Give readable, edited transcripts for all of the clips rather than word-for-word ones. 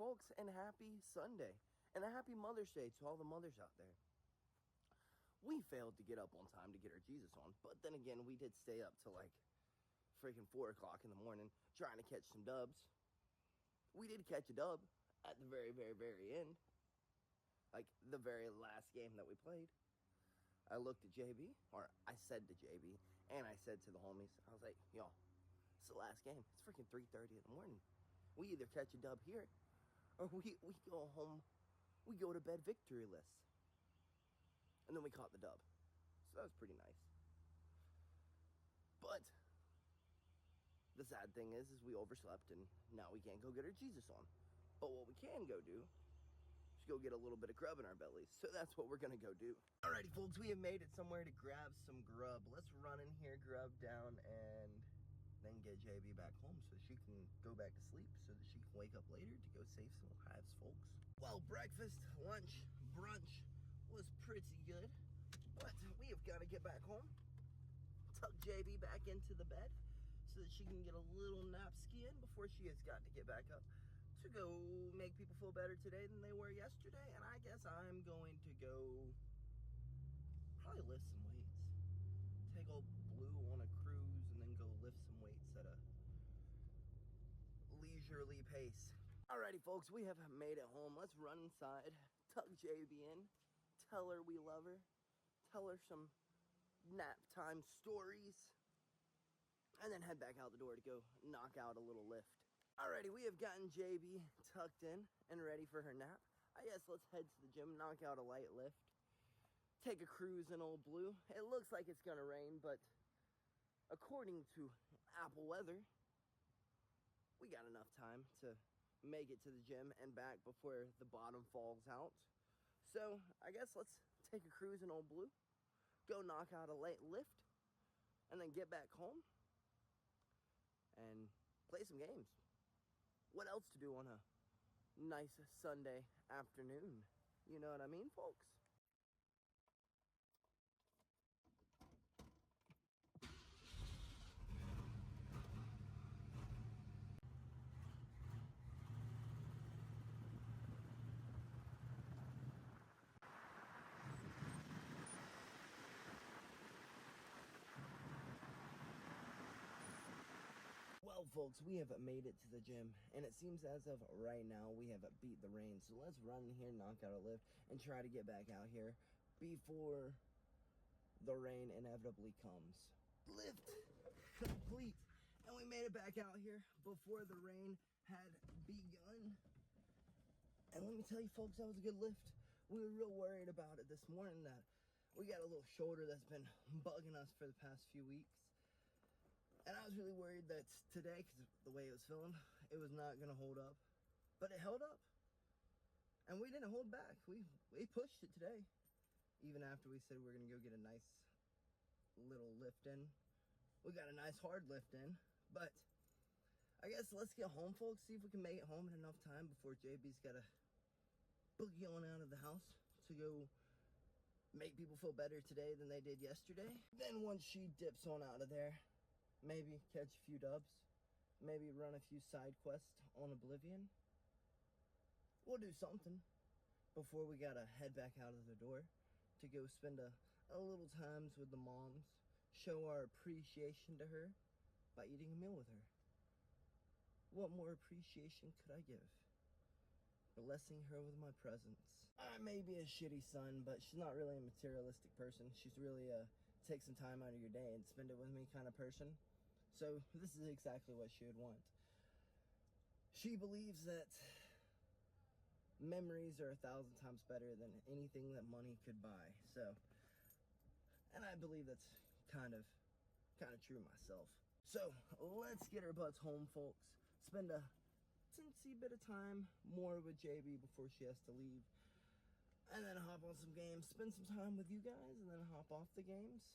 folks, and happy Sunday. And a happy Mother's Day to all the mothers out there. We failed to get up on time to get our Jesus on, but then again, we did stay up till like freaking 4 o'clock in the morning trying to catch some dubs. We did catch a dub at the very, very, very end. Like the very last game that we played. I looked at JB, or I said to JB, and I said to the homies, I was like, yo, it's the last game. It's freaking 3:30 in the morning. We either catch a dub here, or we go home, we go to bed victoryless. And then we caught the dub. So that was pretty nice. But the sad thing is we overslept and now we can't go get our Jesus on. But what we can go do is go get a little bit of grub in our bellies. So that's what we're gonna go do. Alrighty folks, we have made it somewhere to grab some grub. Let's run in here, grub down, and then get JB back home so she can go back to sleep so that she can wake up later to go save some lives, folks. Well, breakfast, lunch, brunch was pretty good, but we have got to get back home, tuck JB back into the bed so that she can get a little nap in before she has got to get back up to go make people feel better today than they were yesterday. And I guess I'm going to go probably lift some weights, take old Blue on a cruise, and then go lift some weights at a leisurely pace. Alrighty folks, we have made it home. Let's run inside, tuck JB in, tell her we love her, tell her some nap time stories, and then head back out the door to go knock out a little lift. Alrighty, we have gotten JB tucked in and ready for her nap. I guess let's head to the gym, knock out a light lift, take a cruise in old Blue. It looks like it's gonna rain, but according to Apple Weather, we got enough time to make it to the gym and back before the bottom falls out. So I guess let's take a cruise in old Blue, go knock out a light lift, and then get back home and play some games. What else to do on a nice Sunday afternoon? You know what I mean, folks? Well, folks, we have made it to the gym, and it seems as of right now we have beat the rain. So let's run in here, knock out a lift, and try to get back out here before the rain inevitably comes. Lift complete, and we made it back out here before the rain had begun. And let me tell you, folks, that was a good lift. We were real worried about it this morning that we got a little shoulder that's been bugging us for the past few weeks. And I was really worried that today, because the way it was feeling, it was not going to hold up. But it held up. And we didn't hold back. We pushed it today. Even after we said we were going to go get a nice little lift in. We got a nice hard lift in. But I guess let's get home, folks. See if we can make it home in enough time before JB's got to boogie on out of the house to go make people feel better today than they did yesterday. Then once she dips on out of there, maybe catch a few dubs, maybe run a few side quests on Oblivion. We'll do something before we gotta head back out of the door to go spend a little times with the moms, show our appreciation to her by eating a meal with her. What more appreciation could I give? Blessing her with my presence. I may be a shitty son, but she's not really a materialistic person. She's really a take some time out of your day and spend it with me kind of person. So this is exactly what she would want. She believes that memories are 1,000 times better than anything that money could buy. So, and I believe that's kind of true myself. So let's get our butts home, folks. Spend a teensy bit of time more with JB before she has to leave. And then hop on some games, spend some time with you guys, and then hop off the games.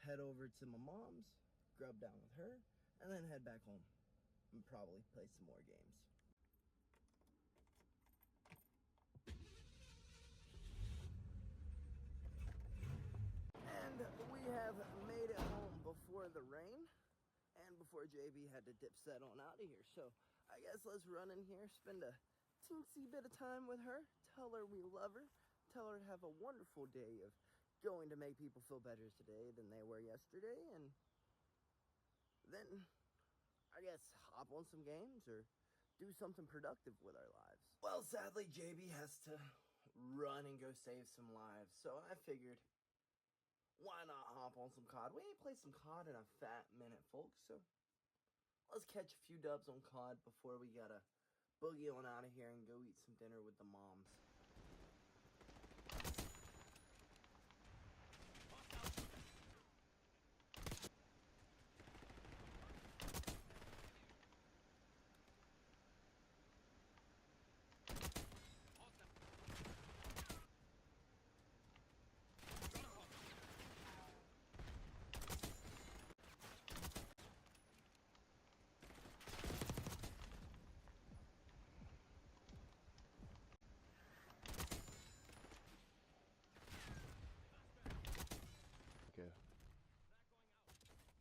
Head over to my mom's, grub down with her, and then head back home and probably play some more games. And we have made it home before the rain and before JB had to dip set on out of here. So I guess let's run in here, spend a teensy bit of time with her, tell her we love her, tell her to have a wonderful day of going to make people feel better today than they were yesterday, and then I guess hop on some games or do something productive with our lives. Well, sadly, JB has to run and go save some lives, so I figured, why not hop on some COD? We ain't played some COD in a fat minute, folks, so let's catch a few dubs on COD before we gotta boogie on out of here and go eat some dinner with the moms.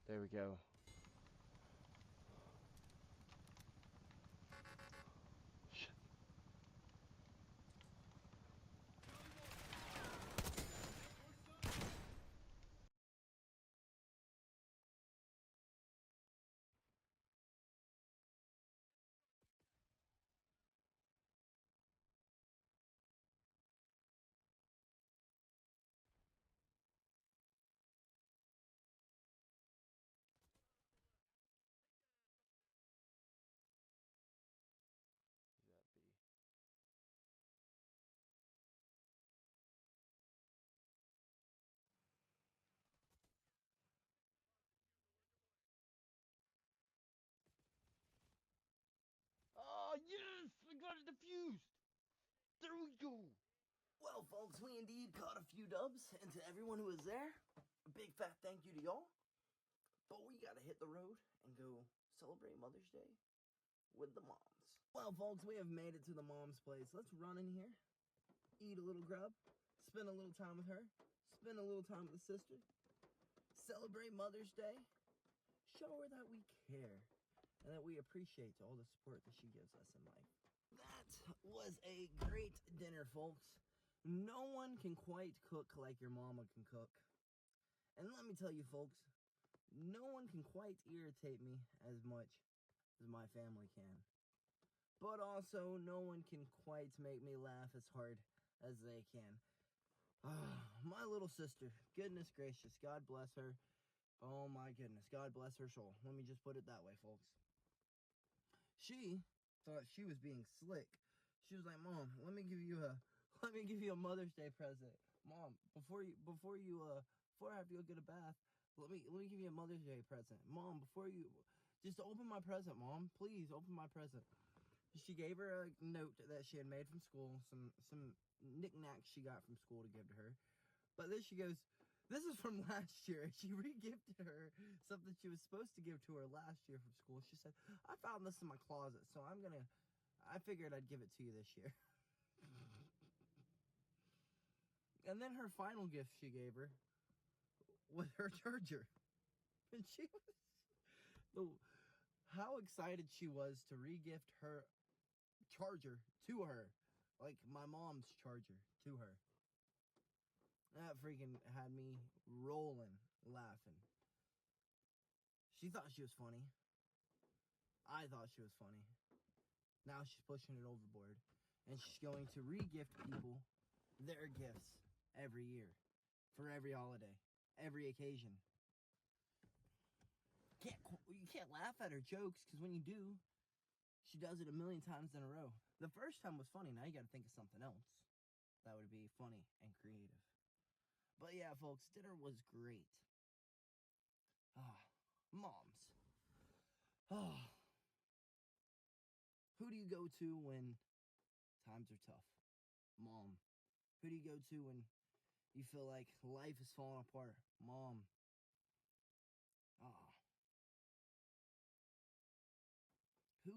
There we go. Shit. Oh, yes! I got it defused! There we go! Well, folks, we indeed caught a few dubs, and to everyone who was there, a big fat thank you to y'all. But we gotta hit the road and go celebrate Mother's Day with the moms. Well, folks, we have made it to the mom's place. Let's run in here, eat a little grub, spend a little time with her, spend a little time with the sister, celebrate Mother's Day, show her that we care, and that we appreciate all the support that she gives us in life. That was a great dinner, folks. No one can quite cook like your mama can cook. And let me tell you, folks, no one can quite irritate me as much as my family can. But also, no one can quite make me laugh as hard as they can. My little sister, goodness gracious, God bless her. Oh my goodness, God bless her soul. Let me just put it that way, folks. She thought she was being slick. She was like, "Mom, let me give you a Mother's Day present. Mom, before I have to go get a bath, let me give you a Mother's Day present. Mom, before you just open my present, Mom. Please open my present." She gave her a note that she had made from school, some knickknacks she got from school to give to her. But then she goes, "This is from last year." And she re-gifted her something she was supposed to give to her last year from school. She said, "I found this in my closet, so I figured I'd give it to you this year." And then her final gift she gave her was her charger. And she was how excited she was to re-gift her charger to her. Like my mom's charger to her. That freaking had me rolling, laughing. She thought she was funny. I thought she was funny. Now she's pushing it overboard. And she's going to re-gift people their gifts every year. For every holiday. Every occasion. You can't laugh at her jokes, because when you do, she does it a million times in a row. The first time was funny. Now you got to think of something else that would be funny and creative. But yeah, folks, dinner was great. Moms. Who do you go to when times are tough? Mom. Who do you go to when you feel like life is falling apart? Mom. Who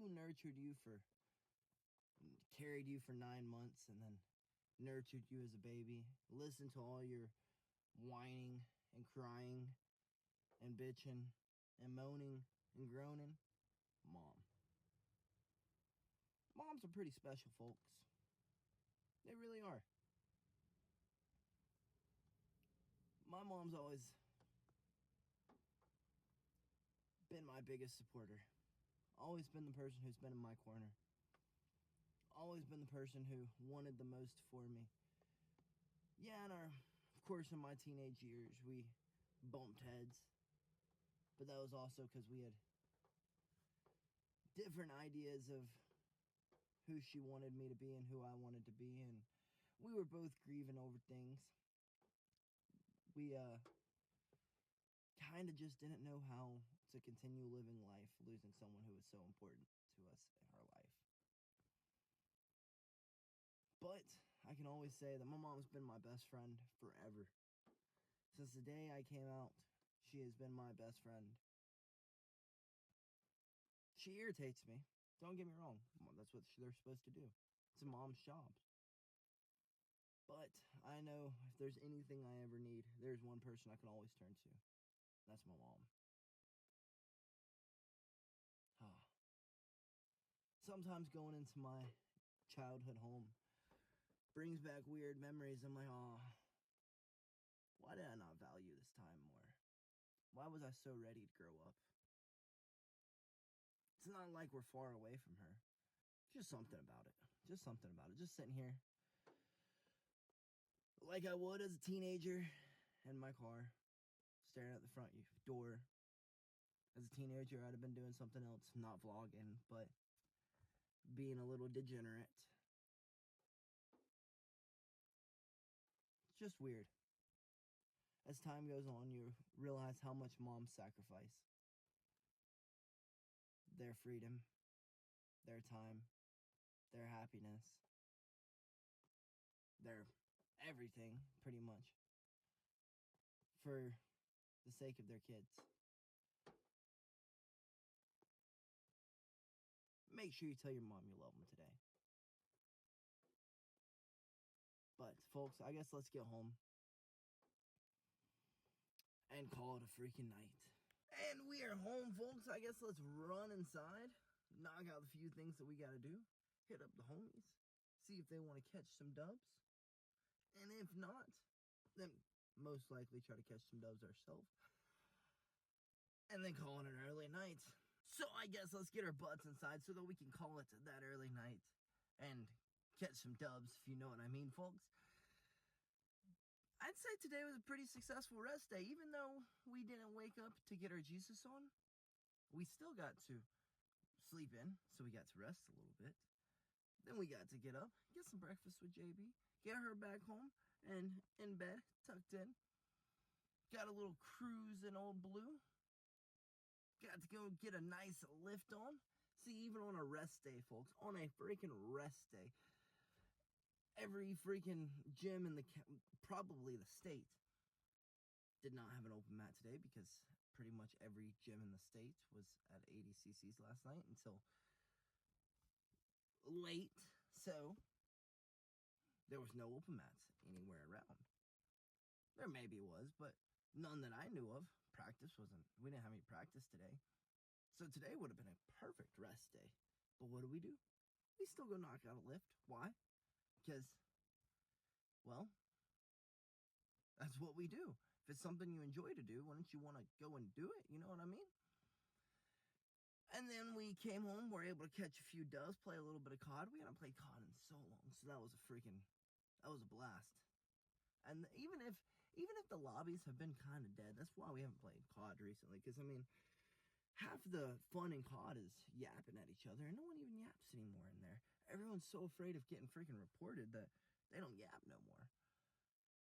carried you for 9 months and then nurtured you as a baby? Listened to all your whining and crying and bitching and moaning and groaning? Mom. Moms are pretty special, folks. They really are. My mom's always been my biggest supporter. Always been the person who's been in my corner. Always been the person who wanted the most for me. Yeah, of course, in my teenage years, we bumped heads. But that was also because we had different ideas of who she wanted me to be and who I wanted to be. And we were both grieving over things. We kind of just didn't know how to continue living life, losing someone who was so important to us in our life. But I can always say that my mom's been my best friend forever. Since the day I came out, she has been my best friend. She irritates me. Don't get me wrong. That's what they're supposed to do. It's a mom's job. But I know if there's anything I ever need, there's one person I can always turn to. That's my mom. Sometimes going into my childhood home brings back weird memories. I'm like, why did I not value this time more? Why was I so ready to grow up? It's not like we're far away from her. Just something about it. Just something about it. Just sitting here like I would as a teenager in my car, staring at the front door. As a teenager, I'd have been doing something else, not vlogging, but being a little degenerate. It's just weird. As time goes on, you realize how much moms sacrifice. Their freedom, their time, their happiness, their everything, pretty much, for the sake of their kids. Make sure you tell your mom you love them today. But, folks, I guess let's get home and call it a freaking night. And we are home, folks. I guess let's run inside, knock out a few things that we got to do, hit up the homies, see if they want to catch some dubs. And if not, then most likely try to catch some dubs ourselves. And then call it an early night. So I guess let's get our butts inside so that we can call it that early night and catch some dubs, if you know what I mean, folks. I'd say today was a pretty successful rest day. Even though we didn't wake up to get our Jesus on, we still got to sleep in, so we got to rest a little bit. Then we got to get up, get some breakfast with JB, get her back home, and in bed, tucked in. Got a little cruise in Old Blue. Got to go get a nice lift on. See, even on a rest day, folks, on a freaking rest day, every freaking gym in probably the state did not have an open mat today because pretty much every gym in the state was at 80 cc's last night until late. So there was no open mats anywhere around. There maybe was, but none that I knew of. We didn't have any practice today. So today would have been a perfect rest day. But what do? We still go knock out a lift. Why? Because, well, that's what we do. If it's something you enjoy to do, why don't you want to go and do it? You know what I mean? And then we came home, were able to catch a few doves, play a little bit of COD. We hadn't played COD in so long, so that was a blast. And even if the lobbies have been kind of dead, that's why we haven't played COD recently. Because, I mean, half the fun in COD is yapping at each other, and no one even yaps anymore in there. Everyone's so afraid of getting freaking reported that they don't yap no more.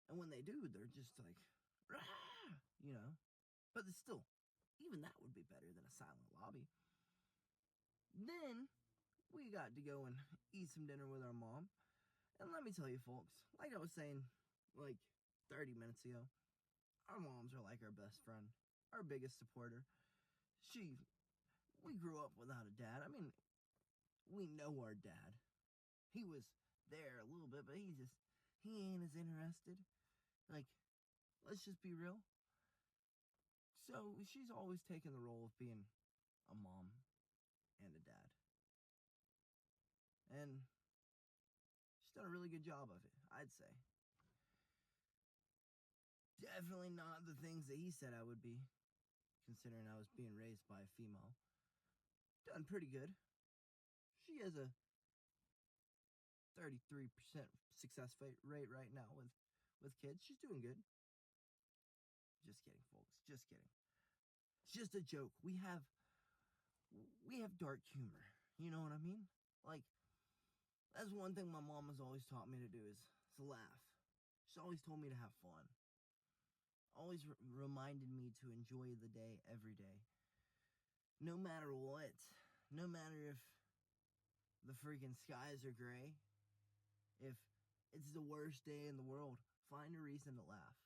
And when they do, they're just like, rah, you know. But it's still, even that would be better than a silent lobby. Then we got to go and eat some dinner with our mom. And let me tell you, folks, like I was saying like 30 minutes ago, our moms are like our best friend, our biggest supporter. We grew up without a dad. I mean, we know our dad. He was there a little bit, but he ain't as interested. Like, let's just be real. So she's always taken the role of being a mom and a dad. And she's done a really good job of it, I'd say. Definitely not the things that he said I would be, considering I was being raised by a female. Done pretty good. She has a 33% success rate right now with kids. She's doing good. Just kidding, folks. Just kidding. It's just a joke. We have dark humor. You know what I mean? Like, that's one thing my mom has always taught me to do is laugh. She's always told me to have fun. Always reminded me to enjoy the day every day. No matter what. No matter if the freaking skies are gray. If it's the worst day in the world, find a reason to laugh.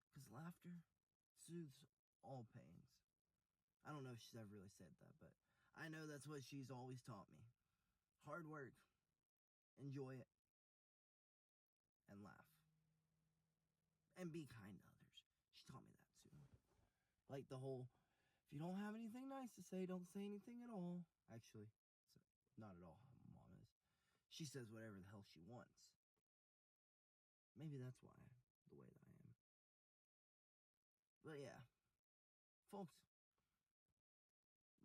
Because laughter soothes all pains. I don't know if she's ever really said that, but I know that's what she's always taught me. Hard work, enjoy it, and laugh. And be kind to others. She taught me that too. Like the whole, if you don't have anything nice to say, don't say anything at all. Actually, not at all how my mom is. She says whatever the hell she wants. Maybe that's why the way that I am. But yeah, folks,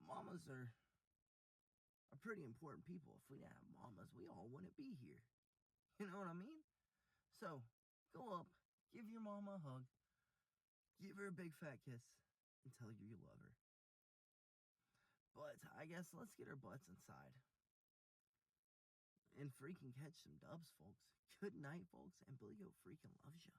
mamas are pretty important people. If we didn't have mamas, we all wouldn't be here. You know what I mean? So, go up, give your mama a hug, give her a big fat kiss, and tell her you love her. But I guess let's get our butts inside and freaking catch some dubs, folks. Good night, folks, and BillyGoat freaking loves ya.